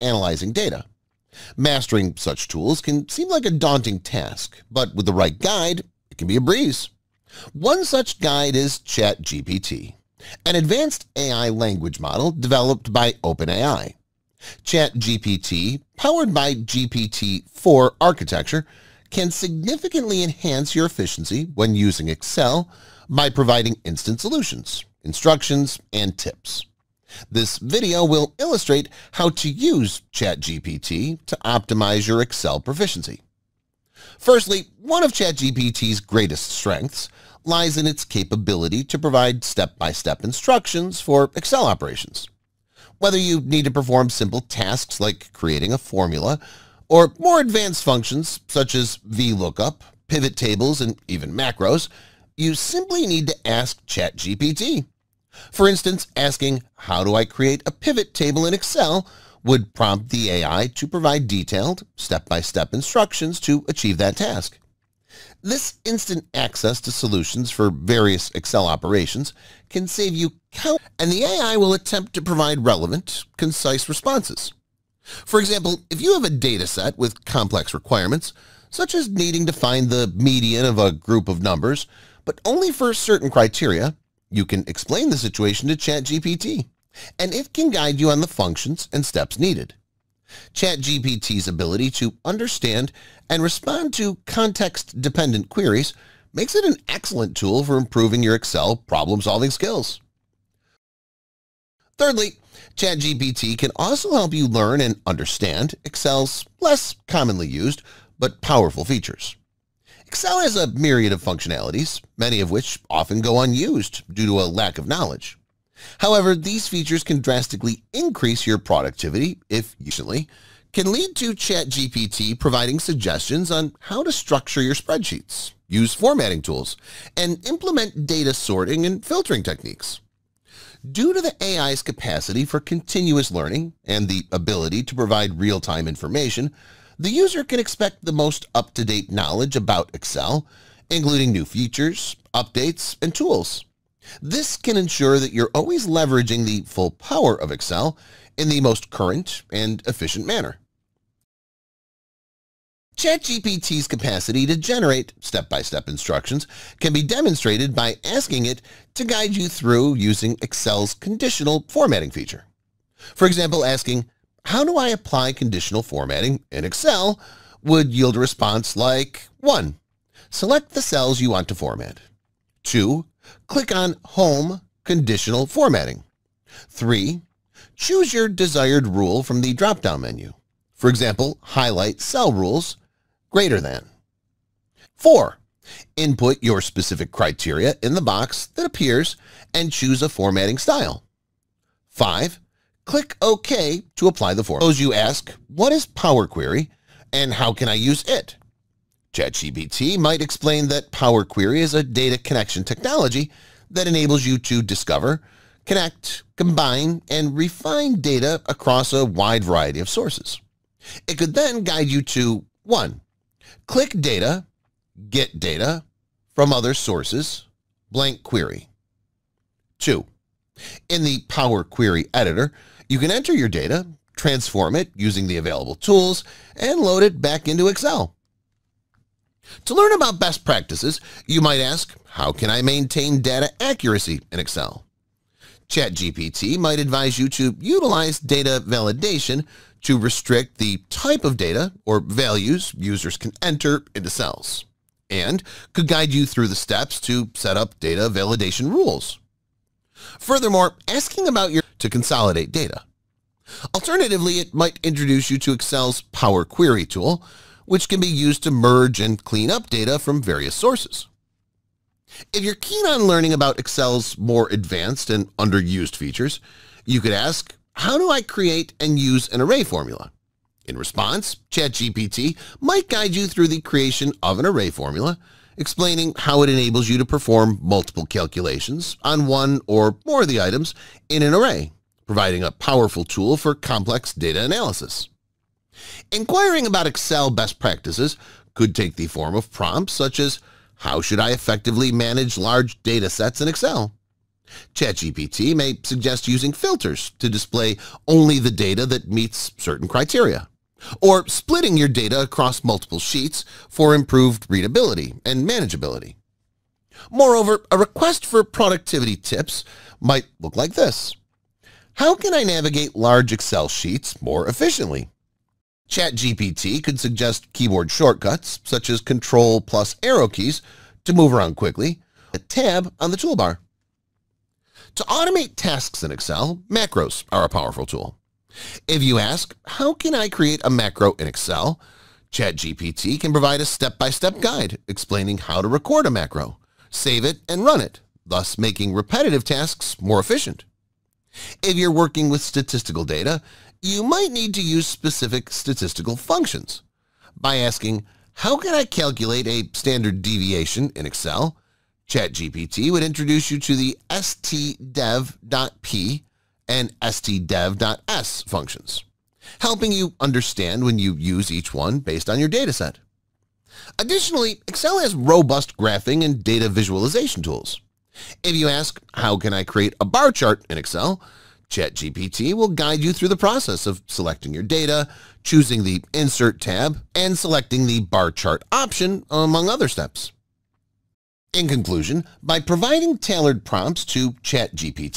analyzing data. Mastering such tools can seem like a daunting task, but with the right guide, it can be a breeze. One such guide is ChatGPT, an advanced AI language model developed by OpenAI. ChatGPT, powered by GPT-4 architecture, can significantly enhance your efficiency when using Excel by providing instant solutions, instructions, and tips. This video will illustrate how to use ChatGPT to optimize your Excel proficiency. Firstly, one of ChatGPT's greatest strengths lies in its capability to provide step-by-step instructions for Excel operations. Whether you need to perform simple tasks like creating a formula, or more advanced functions such as VLOOKUP, pivot tables, and even macros, you simply need to ask ChatGPT. For instance, asking, "How do I create a pivot table in Excel?" would prompt the AI to provide detailed, step-by-step instructions to achieve that task. This instant access to solutions for various Excel operations can save you countless, and the AI will attempt to provide relevant, concise responses. For example, if you have a data set with complex requirements, such as needing to find the median of a group of numbers, but only for certain criteria, you can explain the situation to ChatGPT, and it can guide you on the functions and steps needed. ChatGPT's ability to understand and respond to context-dependent queries makes it an excellent tool for improving your Excel problem-solving skills. Thirdly, ChatGPT can also help you learn and understand Excel's less commonly used but powerful features. Excel has a myriad of functionalities, many of which often go unused due to a lack of knowledge. However, these features can drastically increase your productivity if used, can lead to ChatGPT providing suggestions on how to structure your spreadsheets, use formatting tools, and implement data sorting and filtering techniques. Due to the AI's capacity for continuous learning and the ability to provide real-time information, the user can expect the most up-to-date knowledge about Excel, including new features, updates, and tools. This can ensure that you're always leveraging the full power of Excel in the most current and efficient manner. ChatGPT's capacity to generate step-by-step instructions can be demonstrated by asking it to guide you through using Excel's conditional formatting feature. For example, asking, "How do I apply conditional formatting in Excel?" would yield a response like 1. Select the cells you want to format. 2. Click on Home Conditional Formatting. 3. Choose your desired rule from the drop-down menu. For example, highlight cell rules greater than. 4. Input your specific criteria in the box that appears and choose a formatting style. 5. Click OK to apply the format. Suppose you ask, "What is Power Query and how can I use it?" ChatGPT might explain that Power Query is a data connection technology that enables you to discover, connect, combine, and refine data across a wide variety of sources. It could then guide you to 1. Click Data, Get Data from other sources, blank query. 2. In the Power Query editor, you can enter your data, transform it using the available tools, and load it back into Excel. To learn about best practices, you might ask, "How can I maintain data accuracy in Excel?" ChatGPT might advise you to utilize data validation to restrict the type of data or values users can enter into cells, and could guide you through the steps to set up data validation rules. Furthermore, asking about to consolidate data. Alternatively, it might introduce you to Excel's Power Query tool, which can be used to merge and clean up data from various sources. If you're keen on learning about Excel's more advanced and underused features, you could ask, "How do I create and use an array formula?" In response, ChatGPT might guide you through the creation of an array formula, explaining how it enables you to perform multiple calculations on one or more of the items in an array, providing a powerful tool for complex data analysis. Inquiring about Excel best practices could take the form of prompts such as, "How should I effectively manage large data sets in Excel?" ChatGPT may suggest using filters to display only the data that meets certain criteria, or splitting your data across multiple sheets for improved readability and manageability. Moreover, a request for productivity tips might look like this. How can I navigate large Excel sheets more efficiently? ChatGPT could suggest keyboard shortcuts such as Control plus arrow keys to move around quickly, a tab on the toolbar. To automate tasks in Excel, macros are a powerful tool. If you ask, how can I create a macro in Excel? ChatGPT can provide a step-by-step guide explaining how to record a macro, save it, and run it, thus making repetitive tasks more efficient. If you're working with statistical data, you might need to use specific statistical functions. By asking, how can I calculate a standard deviation in Excel? ChatGPT would introduce you to the stdev.p and stdev.s functions, helping you understand when you use each one based on your dataset. Additionally, Excel has robust graphing and data visualization tools. If you ask, how can I create a bar chart in Excel? ChatGPT will guide you through the process of selecting your data, choosing the Insert tab, and selecting the bar chart option, among other steps. In conclusion, by providing tailored prompts to ChatGPT,